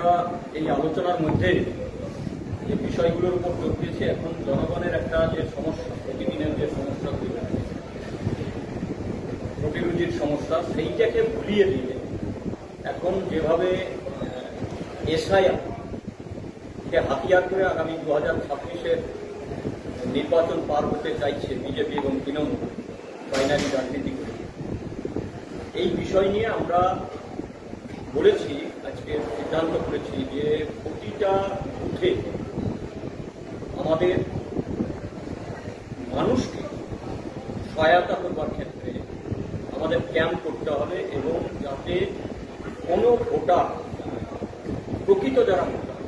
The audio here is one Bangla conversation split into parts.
আমরা এই আলোচনার মধ্যে যে বিষয়গুলোর উপর জোর দিয়েছি, এখন জনগণের একটা যে সমস্যা, প্রতিদিনের যে সমস্যা রুটির সমস্যা, সেইটাকে ভুলিয়ে দিয়ে এখন যেভাবে এসআইআরকে হাতিয়ার করে আগামী 2026-এর নির্বাচন পার হতে চাইছে বিজেপি এবং তৃণমূল বাইনারি রাজনীতি করে, এই বিষয় নিয়ে আমরা বলেছি, আজকে সিদ্ধান্ত করেছি যে প্রতিটা বুথে আমাদের মানুষকে সহায়তা করবার ক্ষেত্রে আমাদের ক্যাম্প করতে হবে এবং যাতে কোনো ভোটার, প্রকৃত যারা ভোটার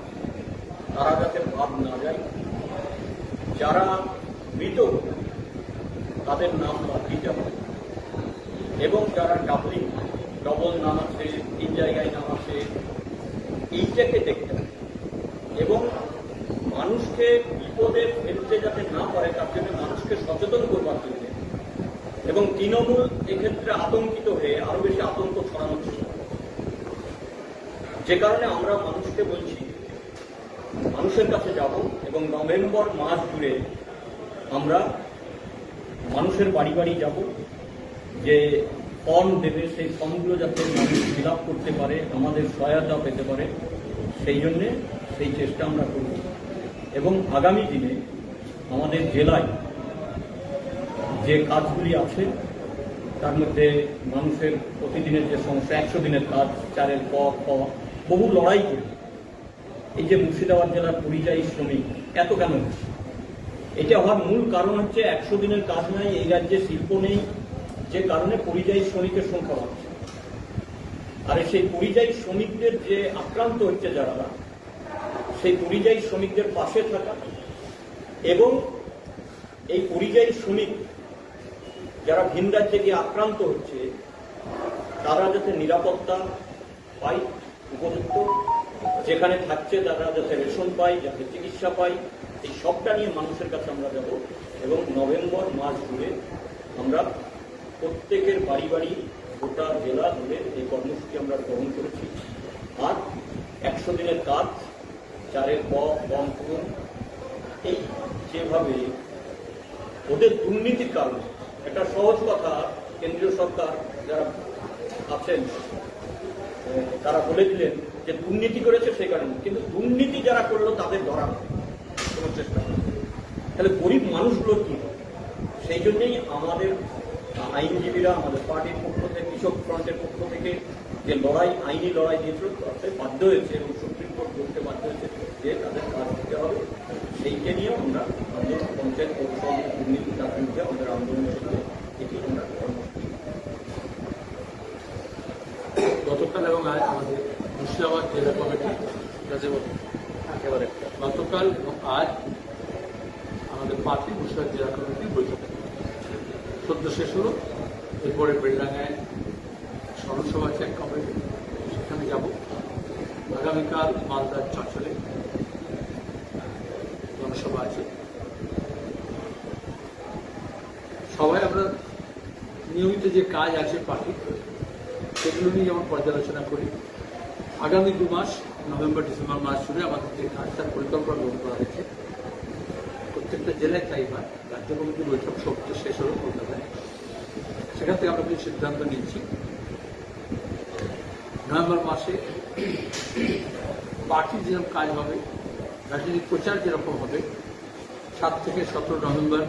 তারা যাতে বাদ না যায়, যারা মৃত তাদের নাম বাদ দিতে হবে এবং যারা ডবল নাম আছে, 3 জায়গায় নাম আছে, এইটাকে দেখতে হবে এবং মানুষকে বিপদে ফেলতে যাতে না পারে তার জন্য মানুষকে সচেতন করবার জন্য এবং তৃণমূল এক্ষেত্রে আতঙ্কিত হয়ে আরো বেশি আতঙ্ক ছড়ানোর চেষ্টা, যে কারণে আমরা মানুষকে বলছি মানুষের কাছে যাব এবং নভেম্বর মাস জুড়ে আমরা মানুষের বাড়ি বাড়ি যাব, যে ফর্ম দেবে সেই ফর্মগুলো যাতে মানুষ ফিল আপ করতে পারে, আমাদের সহায়তা পেতে পারে, সেই জন্যে সেই চেষ্টা আমরা করব এবং আগামী দিনে আমাদের জেলায় যে কাজগুলি আছে তার মধ্যে মানুষের প্রতিদিনের যে সমস্যা, 100 দিনের কাজ, 4-এর ক বহু লড়াই করে এই যে মুর্শিদাবাদ জেলার পরিযায়ী শ্রমিক এত কেন হচ্ছে, এটা হওয়ার মূল কারণ হচ্ছে 100 দিনের কাজ নাই, এই রাজ্যে শিল্প নেই, যে কারণে পরিযায়ী শ্রমিকের সংখ্যা বাড়ছে। আর সেই পরিযায়ী শ্রমিকদের যে আক্রান্ত হচ্ছে যারা, সেই পরিযায়ী শ্রমিকদের পাশে থাকা এবং এই পরিযায়ী শ্রমিক যারা ভিন রাজ্যে গিয়ে আক্রান্ত হচ্ছে তারা যাতে নিরাপত্তা পায়, উপযুক্ত যেখানে থাকছে তারা যাতে রেশন পায়, যাতে চিকিৎসা পায়, এই সবটা নিয়ে মানুষের কাছে আমরা যাব এবং নভেম্বর মাস জুড়ে আমরা প্রত্যেকের বাড়ি বাড়ি গোটা জেলা ধরে এই কর্মসূচি আমরা গ্রহণ করেছি। আর 100 দিনের কাজ, 4-এর ক কম পূরণ, এই যেভাবে ওদের দুর্নীতির কারণে, একটা সহজ কথা, কেন্দ্রীয় সরকার যারা আছেন তারা বলে দিলেন যে দুর্নীতি করেছে সেই কারণে, কিন্তু দুর্নীতি যারা করলো তাদের ধরা কোনো চেষ্টা করে, তাহলে গরিব মানুষগুলো কি হবে? সেই জন্যই আমাদের আইনজীবীরা আমাদের পার্টির পক্ষ থেকে, কৃষক ফ্রন্টের পক্ষ থেকে যে লড়াই, আইনি লড়াই দিয়েছিল তাতে বাধ্য হয়েছে এবং সুপ্রিম কোর্ট বলতে বাধ্য হয়েছে যে তাদের কাজ দিতে হবে। সেইকে নিয়েও আমরা আমাদের পঞ্চায়েত পরিষদ দুর্নীতি তার বিরুদ্ধে আমাদের আন্দোলনের সঙ্গে এটি আমরা গতকাল এবং আজ আমাদের মুর্শিদাবাদ জেলা কমিটি গতকাল এবং আজ আমাদের পার্টি মুর্শিদাবাদ জেলা কমিটির বৈঠক সদ্য শেষ হল। এরপরে বেলডাঙ্গায় স্মরণসভা আছে এক কমিটি, সেখানে যাব। আগামীকাল মালদার চঞ্চলে জনসভা আছে। সবাই আমরা নিয়মিত যে কাজ আছে পার্টি, সেগুলো নিয়ে যেমন পর্যালোচনা করি। আগামী 2 মাস নভেম্বর ডিসেম্বর মাস জুড়ে আমাদের যে কাজ তার পরিকল্পনা গ্রহণ করা হয়েছে। প্রত্যেকটা জেলায় তাই হয়। রাজ্য কমিটির বৈঠক সবচেয়ে শেষ হল কলকাতায়, সেখান থেকে আমরা কিছু সিদ্ধান্ত নিচ্ছি। নভেম্বর মাসে পার্টির যেরকম কাজ হবে, রাজনৈতিক প্রচার যেরকম হবে, 7 থেকে 17 নভেম্বর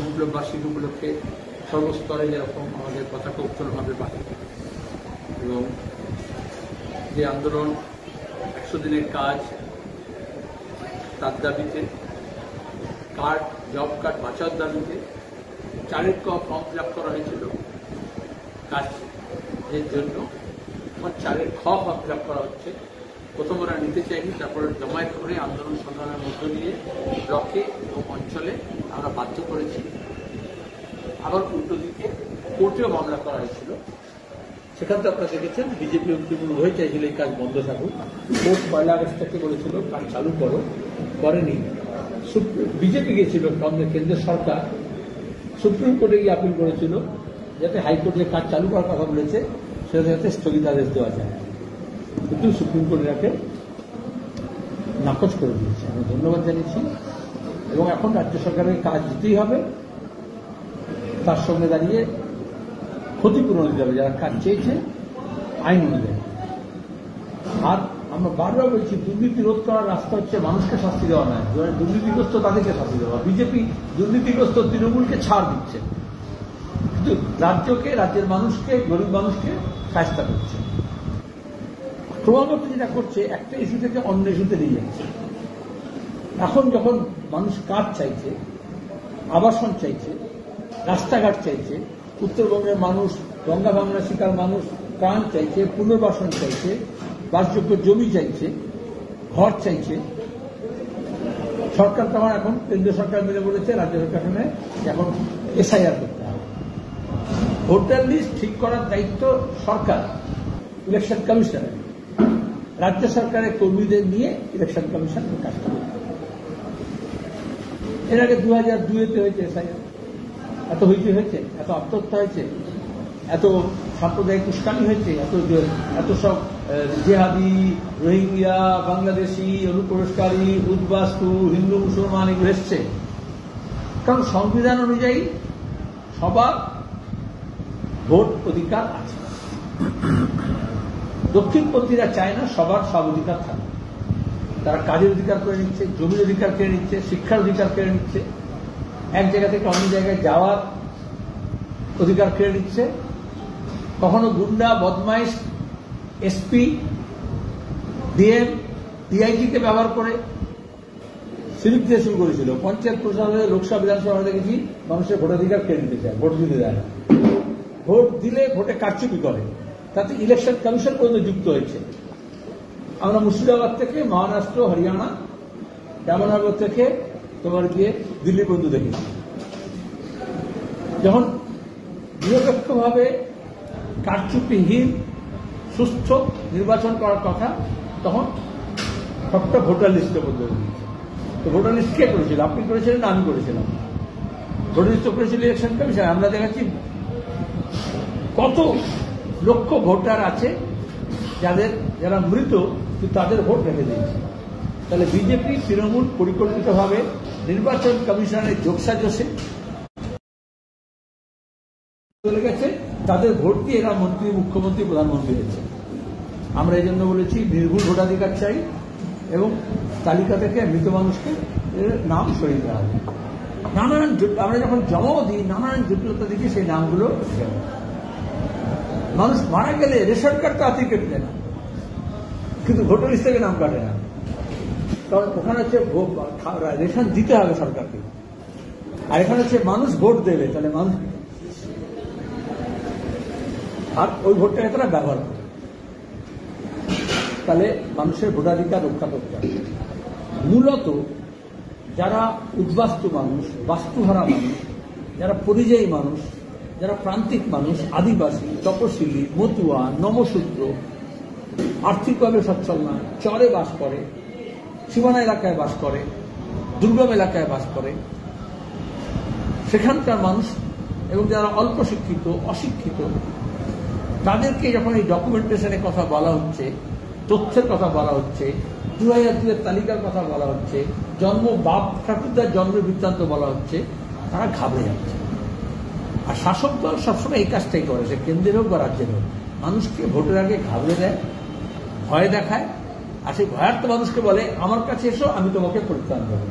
বিপ্লব বার্ষিকী উপলক্ষে সর্বস্তরে যেরকম আমাদের পতাকা উত্তোলন হবে পার্টি, এবং যে আন্দোলন 100 দিনের কাজ তার দাবিতে, কার্ড, জব কার্ড বাঁচার দাবিতে 4-এর ক ফর্ম ফিল আপ করা হয়েছিল কাজের জন্য, আমার 4-এর খ ফর্ম ফিল আপ করা হচ্ছে। প্রথম ওরা নিতে চাইনি, তারপরে জমায়েত করে আন্দোলন সংগ্রামের মধ্য দিয়ে ব্লকে এবং অঞ্চলে আমরা বাধ্য করেছি। আবার উল্টো দিকে কোর্টেও মামলা করা হয়েছিল, সেখান থেকে আপনারা দেখেছেন বিজেপি এবং তৃণমূল উভয় চাইছিল এই কাজ বন্ধ থাকুক। কোর্ট 1 আগস্ট থেকে বলেছিল কাজ চালু করো, করেনি। বিজেপি গিয়েছিল কেন্দ্রের সরকার, সুপ্রিম কোর্টে গিয়ে আপিল করেছিল যাতে হাইকোর্টে কাজ চালু করার কথা বলেছে সেটা যাতে স্থগিতাদেশ দেওয়া যায়। কিন্তু সুপ্রিম কোর্ট এটাকে নাকচ করে দিয়েছে। আমি ধন্যবাদ জানিয়েছি এবং এখন রাজ্য সরকারের কাজ দিতেই হবে, তার সঙ্গে দাঁড়িয়ে ক্ষতিপূরণ দিতে হবে যারা কাজ চেয়েছে আইন অনুযায়ী। আর আমরা বারবার বলছি দুর্নীতি রোধ করার রাস্তা হচ্ছে মানুষকে শাস্তি দেওয়া নয়, দুর্নীতিগ্রস্ত তাদেরকে শাস্তি দেওয়া। বিজেপি দুর্নীতিগ্রস্ত তৃণমূলকে ছাড় দিচ্ছে, কিন্তু রাজ্যের মানুষকে, গরিব মানুষকে শাস্তি করছে। ক্রমাগত যেটা করছে একটা ইস্যু থেকে অন্য ইস্যুতে নিয়ে যাচ্ছে। এখন যখন মানুষ কাজ চাইছে, আবাসন চাইছে, রাস্তাঘাট চাইছে, উত্তরবঙ্গের মানুষ, গঙ্গা ভাঙনা শিকার মানুষ ত্রাণ চাইছে, পুনর্বাসন চাইছে, বাসযোগ্য জমি চাইছে, ঘর চাইছে, সরকার তখন এখন কেন্দ্রীয় সরকার মিলে বলেছে রাজ্য সরকার এখন এসআইআর করতে হবে। ভোটার লিস্ট ঠিক করার দায়িত্ব সরকার, ইলেকশন কমিশনের। রাজ্য সরকারের কর্মীদের নিয়ে ইলেকশন কমিশন কাজ করবে। এর আগে 2002-তে হয়েছে এসআইআর, এত হয়েছে, এত আত্মহত্যা হয়েছে, এত সাম্প্রদায়িক উস্কানি হয়েছে, এত সব জেহাদি, রোহিঙ্গা, বাংলাদেশি, অনুপ্রবেশকারী, উদ্বাস্তু, হিন্দু মুসলমান এগুলো এসছে। কারণ সংবিধান অনুযায়ী সবার ভোট অধিকার আছে। দক্ষিণপন্থীরা চায় না সবার সব অধিকার থাকে। তারা কাজের অধিকার করে নিচ্ছে, জমির অধিকার কেড়ে নিচ্ছে, শিক্ষার অধিকার কেড়ে নিচ্ছে, এক জায়গা থেকে অন্য জায়গায় যাওয়ার অধিকার কেড়ে নিচ্ছে। কখনো গুন্ডা, বদমাইশ, এসপি, ডিএম, ডিআইজিকে ব্যবহার করে সিভিক দিয়ে শুরু করেছিল। পঞ্চায়েত প্রশাসনে, লোকসভা, বিধানসভা দেখেছি মানুষের ভোটাধিকার কেড়ে নিতে চায়, ভোট দিতে দেয় না। ভোট দিলে ভোটে কারচুপি করে, তাতে ইলেকশন কমিশন পর্যন্ত যুক্ত হয়েছে। আমরা মুর্শিদাবাদ থেকে মহারাষ্ট্র, হরিয়ানা, জামনগর থেকে তোমার গিয়ে দিল্লি পর্যন্ত দেখেছি। যখন নিরপেক্ষভাবে কারচুপিহীন সুস্থ নির্বাচন করার কথা, তখন সবটা ভোটার লিস্টে বদলে দিয়েছে। তো ভোটার লিস্ট কে করেছিল? আপনি করেছিলেন না আমি করেছিলাম? ভোটার লিস্ট করেছিল ইলেকশন কমিশন। আমরা দেখাচ্ছি কত লক্ষ ভোটার আছে যারা মৃত, তাদের ভোট রেখে দিয়েছে। তাহলে বিজেপি, তৃণমূল পরিকল্পিতভাবে নির্বাচন কমিশনের যোগসাজশে চলে গেছে, তাদের ভোট দিয়ে এরা মন্ত্রী, মুখ্যমন্ত্রী, প্রধানমন্ত্রী হয়েছে। আমরা এই জন্য বলেছি নির্ভুল ভোটাধিকার চাই এবং তালিকা থেকে মৃত মানুষকে নাম সরিয়ে দেওয়া হবে। আমরা যখন জমাও দিই নানান জটিলতা দেখি সেই নামগুলো। মানুষ মারা গেলে রেশন কার্ড তো হাতে কেটে না, কিন্তু ভোটার লিস্ট থেকে নাম কাটে না। কারণ ওখানে হচ্ছে রেশন দিতে হবে সরকারকে, আর এখানে হচ্ছে মানুষ ভোট দেবে, তাহলে মানুষ আর ওই ভোটটাকে তারা ব্যবহার করে, তাহলে মানুষের ভোটাধিকার রক্ষা করতে হবে। মূলত যারা উদ্বাস্তু মানুষ, বাস্তুহারা মানুষ, যারা পরিযায়ী মানুষ, যারা প্রান্তিক মানুষ, আদিবাসী, তপশিলি, মতুয়া, নমশূদ্র, আর্থিকভাবে সচ্ছল না, চরে বাস করে, সীমানা এলাকায় বাস করে, দুর্গম এলাকায় বাস করে, সেখানকার মানুষ এবং যারা অল্প শিক্ষিত, অশিক্ষিত, তাদেরকে যখন এই ডকুমেন্টেশনের কথা বলা হচ্ছে, তথ্যের কথা বলা হচ্ছে, 2002-এর তালিকার কথা বলা হচ্ছে, বাপ ঠাকুরদার জন্মের বৃত্তান্ত বলা হচ্ছে, তারা ঘাবড়ে যাচ্ছে। আর শাসক দল সবসময় এই কাজটাই করে, সে কেন্দ্রের হোক বা রাজ্যের হোক, মানুষকে ভোটের আগে ঘাবড়ে দেয়, ভয় দেখায়, আর সেই ভয়ার্থ মানুষকে বলে আমার কাছে এসো, আমি তোমাকে পরিত্রাণ দেবো।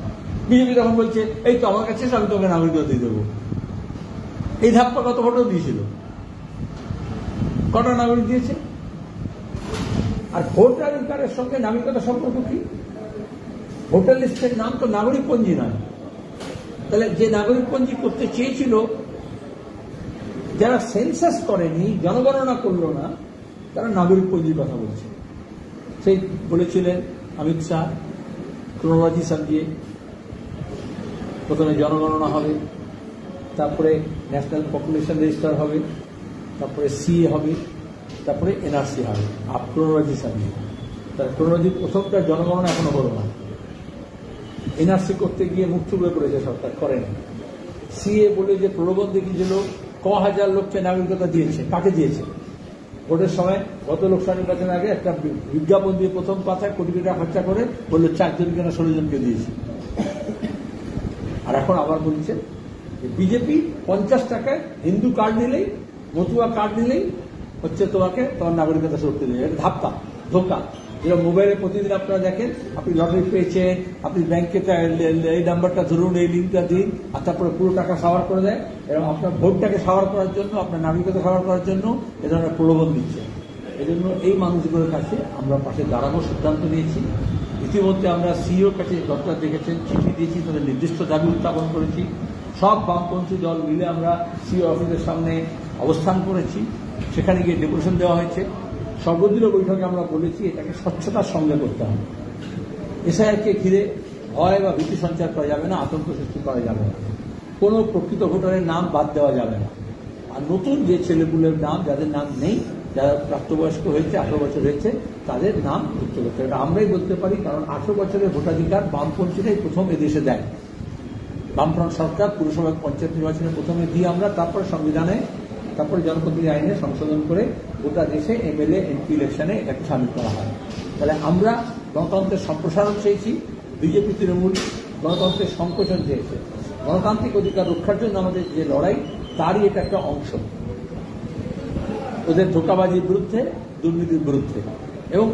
বিজেপি তখন বলছে এই তো আমার কাছে এসো, আমি তোমাকে নাগরিকত্ব দিয়ে দেবো। এই ধাপ্পা কত ভোটও দিয়েছিল, কটা নাগরিক দিয়েছে? আর ভোটাধিকারের সঙ্গে নাগরিকতার সম্পর্ক কি? ভোটার লিস্টের নাম তো নাগরিক পঞ্জি নয়। তাহলে যে নাগরিক পঞ্জি করতে চেয়েছিল, যারা সেন্সাস করেনি, জনগণনা করল না, তারা নাগরিক পঞ্জির কথা বলছে। সেই বলেছিলেন অমিত শাহ, ক্রোনোলজি সাজিয়ে প্রথমে জনগণনা হবে, তারপরে ন্যাশনাল পপুলেশন রেজিস্টার হবে, তারপরে সিএ হবে, তারপরে এনআরসি হবে, ক্রোনোলজি সাজিয়ে। তার ক্রোনোলজির প্রথমটা জনগণনা এখনো হলো না। এনআরসি করতে গিয়ে মুখ থুবড়ে করেছে সরকার, করেনি। সিএ বলে যে প্রলোভন দেখিয়েছিল, ক হাজার লোককে নাগরিকতা দিয়েছে, কাকে দিয়েছে? ভোটের সময় গত লোকসভা নির্বাচনের আগে একটা বিজ্ঞাপন দিয়ে প্রথম পাতায় কোটি কোটি টাকা খরচা করে বললো 4 জনকে না 16 জনকে দিয়েছি। আর এখন আবার বলছে বিজেপি 50 টাকায় হিন্দু কার্ড নিলেই, মতুয়া কার্ড নিলেই হচ্ছে তোমার নাগরিকতা সরতে দেবে। এটা ধাপ্পা, ধোকা। যেটা মোবাইলে প্রতিদিন আপনারা দেখেন, আপনি লটারি পেয়েছেন, আপনি ব্যাংকে এই নাম্বারটা ধরুন, এই লিঙ্কটা দিন, আর তারপরে পুরো টাকা সাওয়ার করে দেয়। এবং আপনার ভোটটাকে সাওয়ার করার জন্য, আপনার নাগরিকতা সাওয়ার করার জন্য এ ধরনের প্রলোভন দিচ্ছে। এই জন্য এই মানুষগুলোর কাছে আমরা পাশে দাঁড়ানোর সিদ্ধান্ত নিয়েছি। ইতিমধ্যে আমরা সিইওর কাছে, ডক্টর দেখেছেন, চিঠি দিয়েছি, তাদের নির্দিষ্ট দাবি উত্থাপন করেছি। সব বামপন্থী দল মিলে আমরা সিইও অফিসের সামনে অবস্থান করেছি, সেখানে গিয়ে ডেপুটেশন দেওয়া হয়েছে। সর্বদলীয় বৈঠকে আমরা বলেছি এটাকে স্বচ্ছতার সঙ্গে করতে হবে। এসআইআরকে ঘিরে ভয় বা ভীতি সঞ্চার করা যাবে না, আতঙ্ক সৃষ্টি করা যাবে না, কোনো প্রকৃত ভোটারের নাম বাদ দেওয়া যাবে না। আর নতুন যে ছেলেগুলোর নাম, যাদের নাম নেই, যারা প্রাপ্তবয়স্ক হয়েছে, 18 বছর হয়েছে, তাদের নাম যুক্ত করতে হবে। এটা আমরাই বলতে পারি, কারণ 18 বছরের ভোটাধিকার বামপন্থীরাই প্রথম এদেশে দেয়। বামফ্রন্ট সরকার পুরসভা পঞ্চায়েত নির্বাচনে প্রথমে দিয়ে আমরা, তারপরে সংবিধানে, তারপরে জনপ্রতিনিধি আইনে সংশোধন করে গোটা দেশে এমএলএ এমপি ইলেকশনে এটাকে সামিল করা হয়। তাহলে আমরা গণতন্ত্রের সম্প্রসারণ চেয়েছি, বিজেপি তৃণমূল গণতন্ত্রের সংকোচন চেয়েছে। গণতান্ত্রিক অধিকার রক্ষার জন্য আমাদের যে লড়াই, তারই এটা একটা অংশ। ওদের ধোঁকাবাজির বিরুদ্ধে, দুর্নীতির বিরুদ্ধে। এবং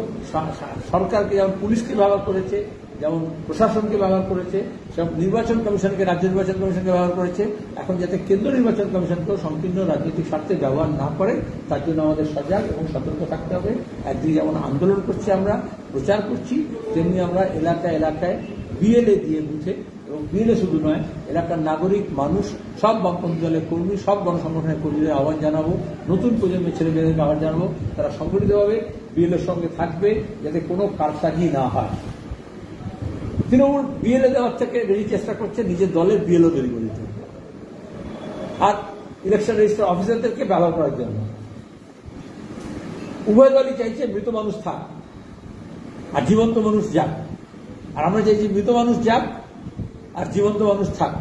সরকারকে যেমন পুলিশকে ব্যবহার করেছে, যেমন প্রশাসনকে ব্যবহার করেছে, সব নির্বাচন কমিশনকে, রাজ্য নির্বাচন কমিশনকে ব্যবহার করেছে, এখন যাতে কেন্দ্র নির্বাচন কমিশনকেও সংকীর্ণ রাজনৈতিক স্বার্থে ব্যবহার না করে, তার জন্য আমাদের সজাগ এবং সতর্ক থাকতে হবে। একদিকে যেমন আন্দোলন করছি, আমরা প্রচার করছি, তেমনি আমরা এলাকায় এলাকায় বিএলএ দিয়ে বুথে, এবং বিএলএ শুধু নয়, এলাকার নাগরিক মানুষ, সব বামপন্থী দলের কর্মী, সব গণসংগঠনের কর্মীদের আহ্বান জানাবো, নতুন প্রজন্মের ছেলেমেয়েদেরকে আহ্বান জানাবো, তারা সংগঠিতভাবে বিএলএর সঙ্গে থাকবে, যাতে কোনো কারসাজি না হয়। তৃণমূল বিএলএ দেওয়ার থেকে বেশি চেষ্টা করছে নিজের দলের বিএলও তৈরি করে দিতে, আর ইলেকশন রেজিস্টার অফিসারদেরকে ব্যবহার করার জন্য। উভয় দলই চাইছে মৃত মানুষ থাক আর জীবন্ত মানুষ যাক, আর আমরা চাইছি মৃত মানুষ যাক আর জীবন্ত মানুষ থাক।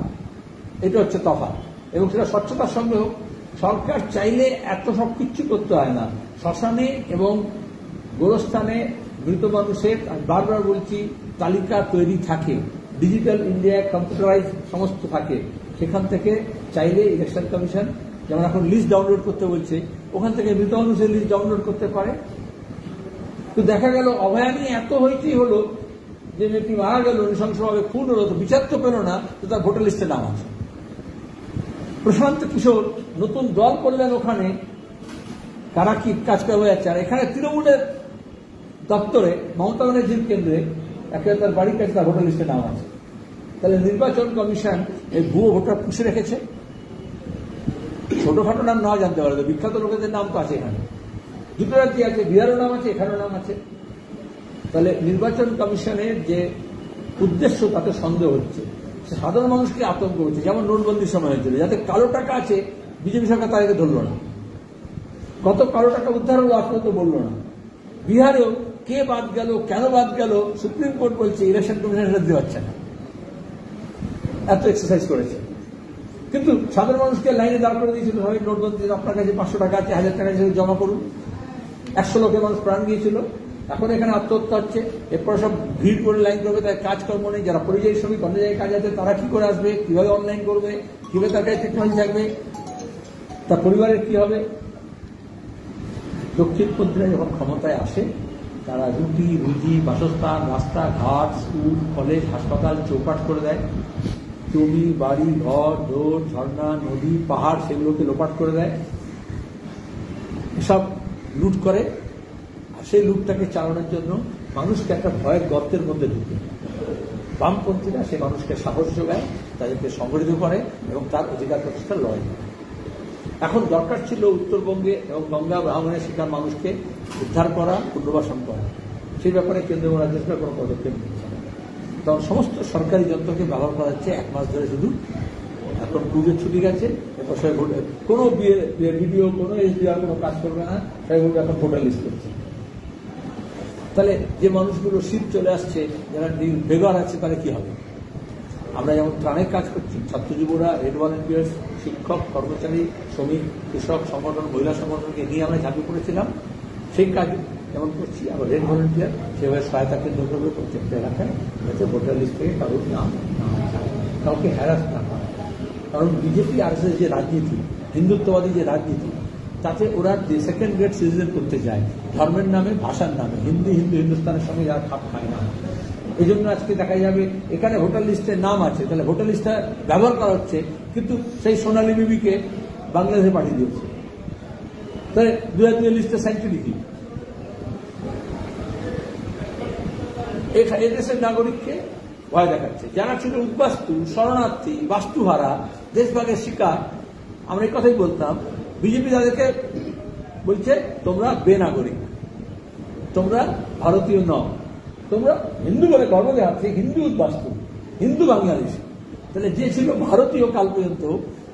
এটা হচ্ছে তফাৎ, এবং সেটা স্বচ্ছতার সঙ্গে হোক। সরকার চাইলে এত সব কিচ্ছু করতে হয় না। শ্মশানে এবং গোরস্থানে মৃত মানুষের, বারবার বলছি, তালিকা তৈরি থাকে, ডিজিটাল ইন্ডিয়া, কম্পিউটারাইজ সমস্ত থাকে। সেখান থেকে চাইলে ইলেকশন কমিশন, যেমন এখন লিস্ট ডাউনলোড করতে বলছে, ওখান থেকে মৃত মানুষের লিস্ট ডাউনলোড করতে পারে। তো দেখা গেল অভয়া নিয়ে এত হইতেই হলো যে মেয়েটি মারা গেল, নৃশংসভাবে খুন হলো, তো বিচার তো পেল না, তো তার ভোটার লিস্টে নাম আছে। প্রশান্ত কিশোর নতুন দল করলেন, ওখানে কারা কি কাজ করে যাচ্ছে। আর এখানে তৃণমূলের দপ্তরে, মমতা ব্যানার্জির কেন্দ্রে, একেবারে তার বাড়ির কাছে তার ভোটার লিস্টে নাম আছে। তাহলে নির্বাচন কমিশন এই ভুয়ো ভোটার পুষে রেখেছে। ছোটখাটো নাম না জানতে পারে, বিখ্যাত লোকেদের নাম তো আছে এখানে। দুটো রাজ্যে আছে, বিহারের নাম আছে, এখানেও নাম আছে। তাহলে নির্বাচন কমিশনের যে উদ্দেশ্য, তাতে সন্দেহ হচ্ছে। সাধারণ মানুষকে আতঙ্ক হচ্ছে, যেমন নোটবন্দির সময় হয়েছিল, যাতে কালো টাকা আছে, বিজেপি সরকার তাদেরকে ধরল না। কত কালো টাকা উদ্ধার হলো আজ পর্যন্ত বলল না। বিহারেও কে বাদ গেল, কেন বাদ গেল, সুপ্রিম কোর্ট বলছে ইলেকশন কমিশন এটা দিতে পারছে না, এত এক্সারসাইজ করেছে। কিন্তু সাধারণ মানুষকে লাইনে দাঁড় করে দিয়েছিল, হয় নোটবন্দি, আপনার কাছে 500 টাকা আছে, 1000 টাকা হিসেবে জমা করুন। 100 লোকের মানুষ প্রাণ গিয়েছিল। এখন এখানে আত্মহত্যা হচ্ছে, এরপরে সব ভিড় করে লাইন করবে, তার কাজকর্ম নেই। যারা পরিযায়ী শ্রমিক, অন্য জায়গায় কাজ আছে, তারা কি করে আসবে, কিভাবে অনলাইন করবে, কিভাবে তার কাছে টেকনোলজি থাকবে, তার পরিবারের কি হবে। দক্ষিণপন্থীরা যখন ক্ষমতায় আসে, তারা রুটি রুজি, বাসস্থান, রাস্তাঘাট, স্কুল, কলেজ, হাসপাতাল চৌপাট করে দেয়। জমি, বাড়ি, ঘর, দৌড়, ঝর্ণা, নদী, পাহাড়, সেগুলোকে লোপাট করে দেয়। এসব লুট করে, আর সেই লুটটাকে চালানোর জন্য মানুষকে একটা ভয়ের গর্তের মধ্যে ঢুকে। বামপন্থীরা সেই মানুষকে সাহস যোগায়, তাদেরকে সংগঠিত করে এবং তার অধিকার প্রতিষ্ঠার লড়াই করে। এখন দরকার ছিল উত্তরবঙ্গে এবং গঙ্গা ব্রাহ্মণের শিকার মানুষকে উদ্ধার করা, পুনর্বাসন করা। সেই ব্যাপারে কেন্দ্র এবং রাজ্য সরকার কোনো পদক্ষেপ নিচ্ছে না। তখন সমস্ত সরকারি যন্ত্রকে ব্যবহার করা হচ্ছে 1 মাস ধরে। শুধু এখন পুজোর ছুটি গেছে, এরপর সবাই ভোটে, কোনো বিডিও, কোনো এসডিআর কোনো কাজ করবে না, সবাই ভোটে এখন ভোটার লিস্ট করছে। তাহলে যে মানুষগুলো শীত চলে আসছে, যারা বেকার আছে, তাহলে কি হবে? আমরা যেমন ত্রাণের কাজ করছি, ছাত্র যুবরা, রেড ভলান্টিয়ার্স, শিক্ষক, কর্মচারী, শ্রমিক, কৃষক সংগঠন, মহিলা সংগঠনকে নিয়ে আমরা ঝাঁপিয়ে পড়েছিলাম। সেই কাজ যেমন করছি, আবার রেড ভলেন্টিয়ার সেভাবে সহায়তা কেন্দ্র করবে প্রত্যেকটা এলাকায়, যাতে ভোটার লিস্ট থেকে কারোর নাম না যায়, কাউকে হ্যারাস না হয়। কারণ বিজেপি আর যে রাজনীতি, হিন্দুত্ববাদী যে রাজনীতি, তাতে ওরা যে সেকেন্ড গ্রেড সিটিজেন করতে যায় ধর্মের নামে, ভাষার নামে। হিন্দুস্তানের সঙ্গে যারা খাপ খায় না, এই জন্য আজকে দেখা যাবে এখানে ভোটার লিস্টে নাম আছে, তাহলে ভোটার লিস্টটা ব্যবহার করা হচ্ছে, কিন্তু সেই সোনালী বিবিকে বাংলাদেশে পাঠিয়ে দিয়েছে। তাহলে 2002 লিস্টে সেঞ্চুরি কি? এদেশের নাগরিককে ভয় দেখাচ্ছে। যারা ছিল উদ্বাস্তু, শরণার্থী, বাস্তুহারা, দেশভাগের শিকার, আমরা এই কথাই বলতাম। বিজেপি তাদেরকে বলছে তোমরা বেনাগরিক, তোমরা ভারতীয় নও, তোমরা হিন্দু বলে গর্ব দেখাচ্ছে, হিন্দু উদ্বাস্তু, হিন্দু বাংলাদেশি। তাহলে যে ছিল ভারতীয় কাল পর্যন্ত,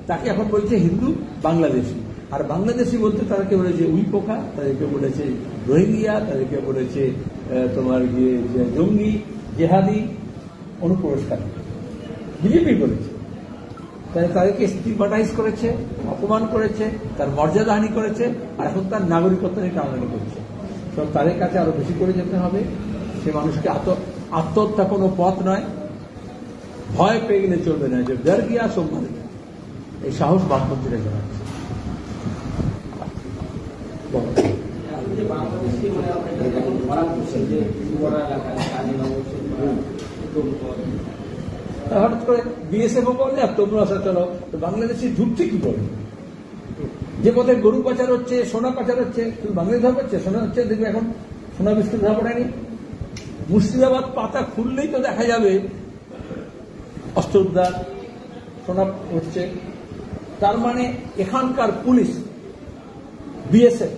তাকে এখন বলছে হিন্দু বাংলাদেশি। আর বাংলাদেশি বলতে তাদেরকে বলেছে উইপোকা, তাদেরকে বলেছে রোহিঙ্গিয়া, তাদেরকে বলেছে তোমার জঙ্গি, জেহাদি, অনুপ্রবেশকারী। বিজেপি বলেছে, তাদেরকে স্টিগমাটাইজ করেছে, অপমান করেছে, তার মর্যাদাহানি করেছে, আর এখন তার নাগরিকত্ব নিয়ে টানাটানি করছে। তো তাদের কাছে আরো বেশি করে যেতে হবে। সে মানুষকে আত্মহত্যা কোনো পথ নয়, ভয় পেয়ে গেলে চলবে না, যে ডর গিয়া সব মারে। এই সাহস বামপন্থীরা জানাচ্ছে। হঠাৎ করে বিএসএফ বললে আর তোমরা আসা চলো, তো বাংলাদেশি ঢুকছে কি করে? যে পথে গরু পাচার হচ্ছে, সোনা পাচার হচ্ছে, শুধু বাংলাদেশ ধরা পড়ছে, সোনা হচ্ছে, দেখবে এখন সোনা বিস্কুট ধরা পড়েনি। মুর্শিদাবাদ পাতা খুললেই তো দেখা যাবে অস্ত্র উদ্ধার, সোনা হচ্ছে। তার মানে এখানকার পুলিশ, বিএসএফ,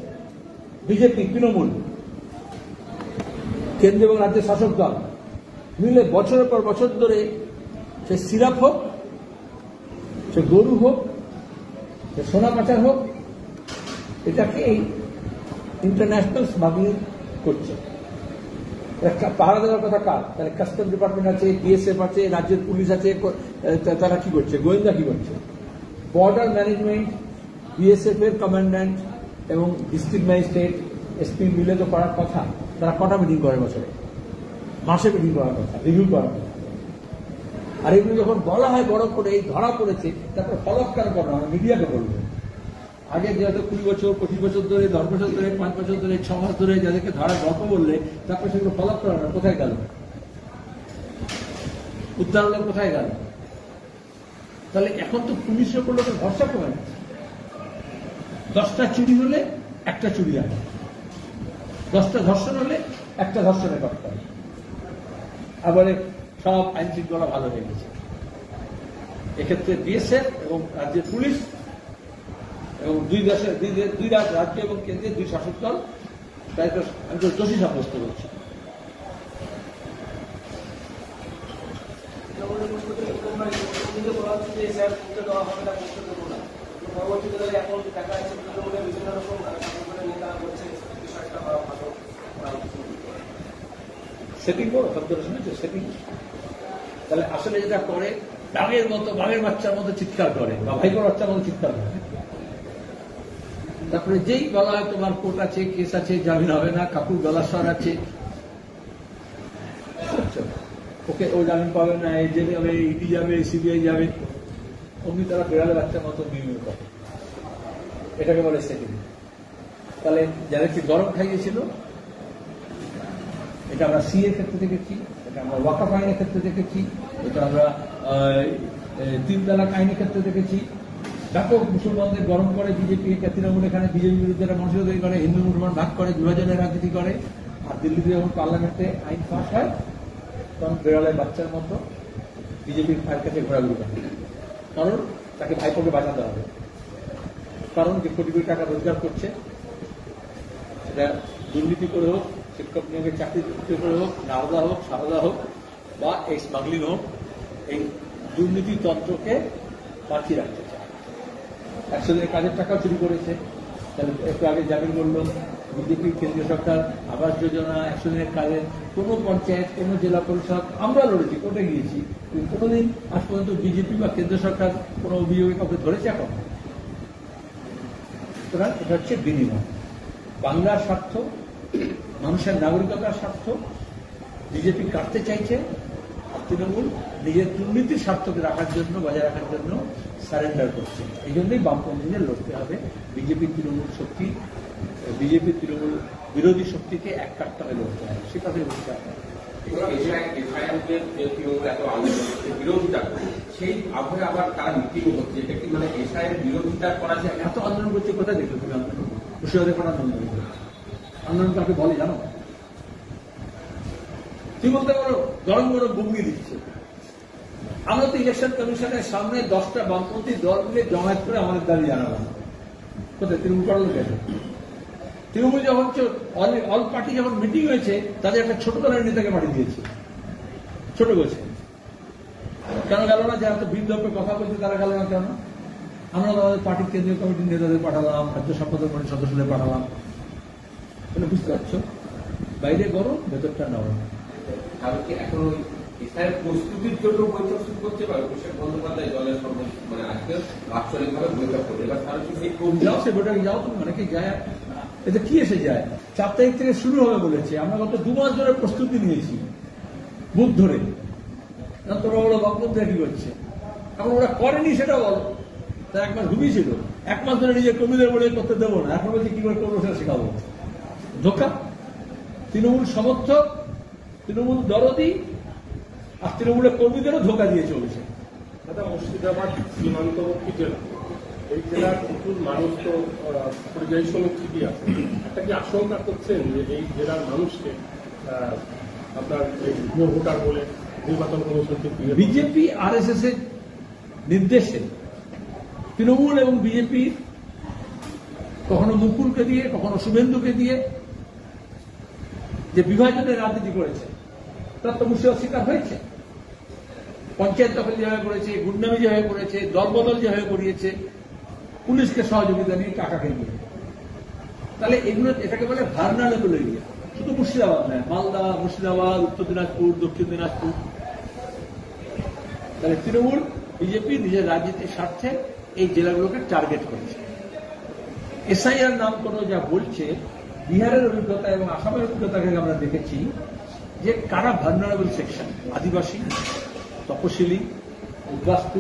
বিজেপি, তৃণমূল, কেন্দ্র এবং রাজ্যের শাসক দল মিলে বছরের পর বছর ধরে, সে সিরাপ হোক, সে গরু হোক, সে সোনা পাচার হোক, এটাকে এই ইন্টারন্যাশনাল স্মাগলিং করছে। পাহারা দেওয়ার কথা কার? তাহলে কাস্টম ডিপার্টমেন্ট আছে, বিএসএফ আছে, রাজ্যের পুলিশ আছে, তারা কি করছে? গোয়েন্দা কি করছে? বর্ডার ম্যানেজমেন্ট, বিএসএফ এর কমান্ড্যান্ট এবং ডিস্ট্রিক্ট ম্যাজিস্ট্রেট, এসপি মিলে তো করার কথা। তারা কটা মিটিং করে বছরে? মাসে মিটিং করার কথা, রিভিউ করার কথা। আর এগুলো যখন বলা হয় বড় করে, এই ধরা পড়েছে, তারপর ফলো আপ কেন করা হয়? মিডিয়াকে বলবে। আগে যেহেতু 20 বছর, 25 বছর ধরে, 10 বছর ধরে, 5 বছর ধরে, 6 মাস ধরে যাদেরকে ধরার গল্প বললে, তারপর সেগুলো ফলো আপ করা না, কোথায় গেল? উদ্ধার হলে কোথায় গেল? তাহলে এখন তো পুলিশের উপর লোকের ভরসা কমে গেছে। 10টা চুরি হলে একটা চুরি হয়, 10টা ধর্ষণ হলে একটা ধর্ষণের কথা। আবার সব আইন শৃঙ্খলা ভালো হয়ে গেছে। এক্ষেত্রে বিএসএফ এবং রাজ্যের পুলিশ এবং দুই রাজ্য এবং কেন্দ্রের 2 শাসক দল তাদেরকে আমি তো দোষী সাব্যস্ত করছি। সেটিং করো, শব্দটা শুনেছো? সেটিং। তাহলে আসলে যেটা করে, বাঘের মতো, বাঘের বাচ্চার মতো চিৎকার করে, বা ভাইপোর বাচ্চার মতো চিৎকার করে। তারপরে যেই বলা হয় তোমার কোর্ট আছে, কেস আছে, জামিন হবে না, কাকুর গলাস্বর আছে, ওকে ও জামিন পাবে না, এই জেলে যাবে, ইডি যাবে, সিবিআই যাবে, অমনি তারা বেড়ালে বাচ্চার মতো মিমিয়ে করে। এটাকে বলে সেটিং। তাহলে যাদেরকে গরম খাইয়েছিল, এটা আমরা সিএ ক্ষেত্রে দেখেছি, এটা আমরা ওয়াকাফ আইনের ক্ষেত্রে দেখেছি, এটা আমরা 3 তালাক আইনের ক্ষেত্রে দেখেছি। ব্যাপক মুসলমানদের গরম করে বিজেপি, তৃণমূল এখানে বিজেপি বিরুদ্ধে মানুষ তৈরি করে, হিন্দু মুসলমান ভাগ করে, বিভাজনের রাজনীতি করে। আর দিল্লিতে যখন পার্লামেন্টে আইন পাস হয়, তখন বেড়ালের বাচ্চার মতো বিজেপির ভাইয়ের কাছে ঘোরাঘুরি করে। কারণ তাকে ভাইপোকে বাঁচাতে হবে। কারণ যে কোটি কোটি টাকা রোজগার করছে, সেটা দুর্নীতি করে হোক, শিক্ষক নিয়োগের চাকরি করে হোক, নারদা হোক, সারদা হোক, বা এই স্মাগলিং হোক, এই দুর্নীতি তন্ত্রকে বাঁচিয়ে রাখতে চায়। 100 দিনের কাজের টাকাও চুরি করেছে, তাহলে একটু আগে জামিন করলো, বিজেপির কেন্দ্রীয় সরকার আবাস যোজনা, 100 দিনের কাজের কোনো পঞ্চায়েত, কোনো জেলা পরিষদ আমরা লড়েছি, কোর্টে গিয়েছি, কোনোদিন আজ পর্যন্ত বিজেপি বা কেন্দ্র সরকার কোনো অভিযোগে কাউকে ধরেছে এখন। সুতরাং এটা হচ্ছে বিনিময়, বাংলার স্বার্থ, মানুষের নাগরিকতার স্বার্থ বিজেপি কাটতে চাইছে, আর তৃণমূল নিজের দুর্নীতির স্বার্থকে রাখার জন্য, বজায় রাখার জন্য সারেন্ডার করছে। এই জন্যই বামপন্থীদের লড়তে হবে। বিজেপি তৃণমূল বিরোধী শক্তিকে এক কাটতে হবে, লড়তে হবে, সে কথাই বলতে হবে। বিরোধিতা সেই আবহে আবার তার মিটিং হচ্ছে, এটা কি মানে এসআইয়ের বিরোধিতা করা যায়? এত আন্দোলন করছে, কোথায় দেখলো তুমি আন্দোলন? মুর্শিদাবাদে কোনো আন্দোলন করছে? আন্দোলন কাকে বলে জানো? কি বলতে পারো, গরম গরম বুগনি দিচ্ছে। আমরা তো ইলেকশন কমিশনের সামনে 10টা বামপন্থী দল মিলে জমায়েত করে আমাদের দাবি জানাবো। কোথায় তৃণমূল করালো কেন? তৃণমূল যখন অল পার্টি যখন মিটিং হয়েছে, তাদের একটা ছোট দলের নেতাকে পাঠিয়ে দিয়েছে, ছোট বলছে। কেন গেল না? যারা তো বৃদ্ধকে কথা বলছে তারা গেল না কেন? আমরা আমাদের পার্টির কেন্দ্রীয় কমিটির নেতাদের পাঠালাম, রাজ্য সম্পাদক মন্ডলীর সদস্যদের পাঠালাম। বুঝতে পারছো, বাইরে গরম, ভেতরটা নরম। কালকে এখন ওই এসআইয়ের প্রস্তুতির জন্য বৈঠক শুরু করছে বা অভিষেক বন্দ্যোপাধ্যায় দলের মানে আজকে আঞ্চলিকভাবে বৈঠক করবে। এবার তাহলে সেই যাও, সে বৈঠকে যাও, তুমি অনেকে যায়। এতে কি এসে যায়? 4 তারিখ থেকে শুরু হবে বলেছে। আমরা গত 2 মাস ধরে প্রস্তুতি নিয়েছি, বুথ ধরে। তোরা ওরা বক্তব্য কি করছে? এখন ওরা করেনি সেটা বলো। তার 1 মাস ঘুমিয়েছিল, 1 মাস ধরে নিজের কর্মীদের বলে করতে দেবো না, এখন বলছে কি করে করবো সেটা শেখাবো। ধোকা। তৃণমূল সমর্থক, তৃণমূল দরদি, আর তৃণমূলের কর্মীদেরও ধোকা দিয়ে চলছে। দাদা, মুর্শিদাবাদ সীমান্তবর্তী জেলা, এই জেলার প্রচুর মানুষ তো পরিযায়ী শ্রমিক ঠিকই আছে। একটা কি আশঙ্কা করছেন যে এই জেলার মানুষকে আপনার ভুয়ো ভোটার বলে নির্বাচন কমিশনকে বিজেপি RSS এর নির্দেশে তৃণমূল এবং বিজেপি কখনো মুকুলকে দিয়ে, কখনো শুভেন্দুকে দিয়ে যে বিভাজনের রাজনীতি করেছে, তার তো মুর্শিদাবাদ শিকার হয়েছে। পঞ্চায়েত দখল যেভাবে করেছে, গুন্ডামি যেভাবে করেছে, দলবদল যেভাবে করিয়েছে, পুলিশকে সহযোগিতা নিয়ে, টাকাকে নিয়ে। তাহলে এগুলো, এটাকে বলে ভার্নালেবল এরিয়া। শুধু মুর্শিদাবাদ নয়, মালদা, মুর্শিদাবাদ, উত্তর দিনাজপুর, দক্ষিণ দিনাজপুর। তাহলে তৃণমূল, বিজেপি নিজের রাজনীতির স্বার্থে এই জেলাগুলোকে টার্গেট করেছে। SIR নাম করে যা বলছে, বিহারের অভিজ্ঞতা এবং আসামের অভিজ্ঞতাকে আমরা দেখেছি যে কারা ভার্নারেবল সেকশন, আদিবাসী, তপশিলি, উদ্বাস্তু,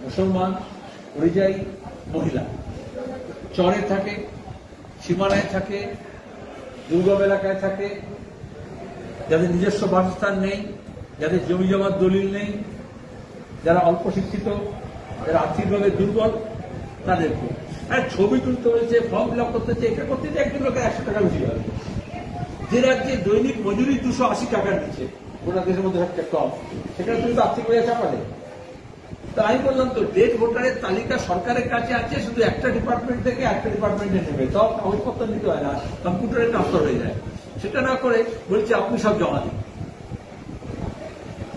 মুসলমান, পরিযায়ী, মহিলা, চরে থাকে, সীমানায় থাকে, দুর্গম এলাকায় থাকে, যাদের নিজস্ব বাসস্থান নেই, যাদের জমি জমার দলিল নেই, যারা অল্প শিক্ষিত, যারা আর্থিকভাবে দুর্বল, তাদেরকে ছবি তুলতে হয়েছে, ফর্ম ফিল আপ করতে হচ্ছে। এটা করতে যে একজন লোকের 100 টাকা বেশি হবে। যে রাজ্যে দৈনিক মজুরি 280 টাকার নিচে, গোটা দেশের মধ্যে সবচেয়ে কম, সেখানে তুমি তো আর্থিক বোঝা চাপালে। তো আমি বললাম, তো ডেট ভোটারের তালিকা সরকারের কাছে আছে, শুধু একটা ডিপার্টমেন্ট থেকে একটা ডিপার্টমেন্টে নেবে, সব কাগজপত্র নিতে হয় না, কম্পিউটারে ট্রান্সফার হয়ে যায়। সেটা না করে বলছে আপনি সব জমা দিন।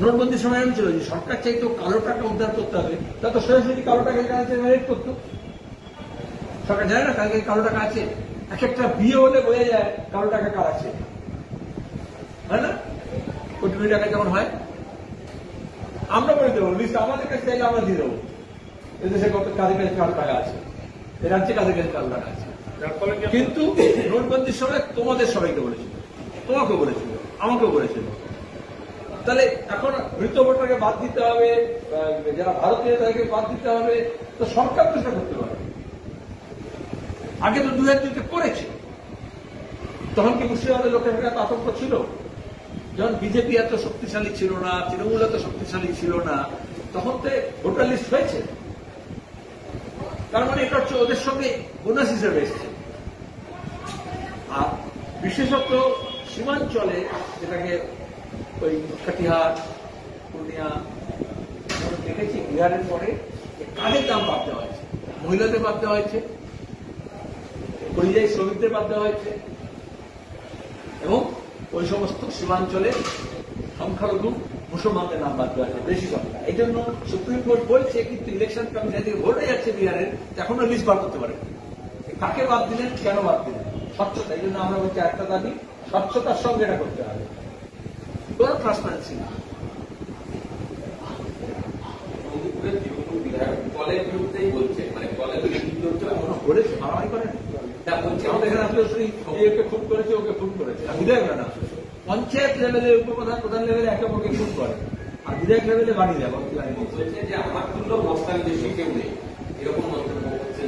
নোটবন্দির সময় আমি ছিল যে সরকার চাইতো কালো টাকা উদ্ধার করতে হবে, তা তো সরাসরি কালো টাকা জেনারেট করতো। সরকার জানে না কালকে কালো টাকা আছে, এক একটা বিয়ে হলে বোঝা যায় কালো টাকা কার আছে, হয় না? কোটি কোটি টাকা যেমন হয়, আমরা বলে দেবো লিস্ট, আমাদের কাছে চাইলে আমরা দিয়ে দেবো এদেশে কত কাদের কাছে কালো টাকা আছে, এ রাজ্যে কাদের কাছে কালো টাকা আছে। কিন্তু নোটবন্দির সময় তোমাদের সবাইকে বলেছিল, তোমাকেও বলেছিল, আমাকেও বলেছিল। তাহলে এখন মৃত ভোটারকে বাদ দিতে হবে, যারা ভারতীয় তাদেরকে বাদ দিতে হবে, তো সরকার তো সেটা করতে পারবে। আগে তো 2002 করেছে, তখন কি মুর্শিদাবাদের লোকের এত আতঙ্ক ছিল? যখন বিজেপি এত শক্তিশালী ছিল না, তৃণমূল এত শক্তিশালী ছিল না, তখন তো ভোটার লিস্ট হয়েছে। তার মানে এটা হচ্ছে ওদের সঙ্গে বোনাস হিসেবে এসছে। আর বিশেষত সীমাঞ্চলে, যেটাকে ওই কাটিহার, পূর্ণিয়া, দেখেছি বিহারের পরে কাদের দাম বাদ দেওয়া হয়েছে, মহিলাদের বাদ দেওয়া হয়েছে, পরিযায়ী শ্রমিকদের বাদ দেওয়া হয়েছে, এবং ওই সমস্ত সীমাঞ্চলে সংখ্যালঘু মুসলমানদের নাম বাদ দেওয়া হয়েছে বেশি সংখ্যা। এই জন্য সুপ্রিম কোর্ট বলছে, কিন্তু ইলেকশন কমিশন থেকে ভোট হয়ে যাচ্ছে বিহারের, এখনো লিস্ট বার করতে পারে। কাকে বাদ দিলেন, কেন বাদ দিলেন, স্বচ্ছতা। এই জন্য আমরা বলছি একটা দাবি, স্বচ্ছতার সঙ্গে এটা করতে হবে, কোনো ট্রান্সপারেন্সি না। মধুপুরের তৃণমূল বিধায়ক কলের বিরুদ্ধেই বলছে, মানে কলের বিরুদ্ধে করেছে, মারামারি করেন। আমাদের এখানে আসলে ওকে খুন করেছে, ওকে খুন করেছে, আর বিধায়ক না আসলে পঞ্চায়েত লেভেলে, উপপ্রধান, প্রধান লেভেলে একে অপরকে খুন করে, আর বিধায়ক লেভেলে বাড়ি দেয়। বলছে যে আমার তুল্য মস্তান বেশি কেউ নেই, এরকম মন্তব্য করছে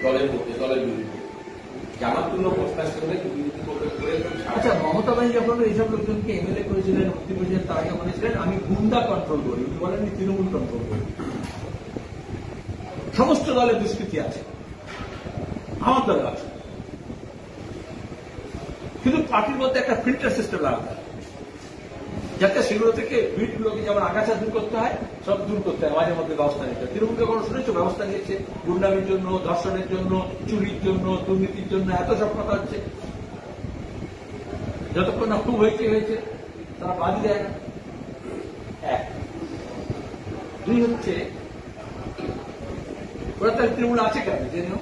দলের মধ্যে, দলের বিরুদ্ধে। যে আমার তুল্য মস্তান কেউ নেই, দুর্নীতি করে। আচ্ছা, মমতা ব্যানার্জি যখন এইসব লোকজনকে এমএলএ করেছিলেন, মন্ত্রী করেছিলেন, তার আগে বলেছিলেন আমি গুন্ডা কন্ট্রোল করি, উনি বলেন তৃণমূল কন্ট্রোল করি। সমস্ত দলের দুষ্কৃতি আছে, আমার দলে আছে, কিন্তু পার্টির মধ্যে একটা ফিল্টার সিস্টেম লাগাতে হয়, যাতে সেগুলো থেকে ভিড়গুলোকে যেমন আগাছা দূর করতে হয়, সব দূর করতে হয়, মাঝে মধ্যে ব্যবস্থা নিতে হয়। তৃণমূলকে কোনো শুনেছো ব্যবস্থা নিয়েছে গুন্ডামির জন্য, ধর্ষণের জন্য, চুরির জন্য, দুর্নীতির জন্য, এত সব কথা হচ্ছে। যতক্ষণ না খুব হয়েছে তারা বাদই দেয় না। এক, দুই হচ্ছে ওরা তার তৃণমূল আছে কেন জেনেও,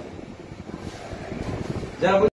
যারা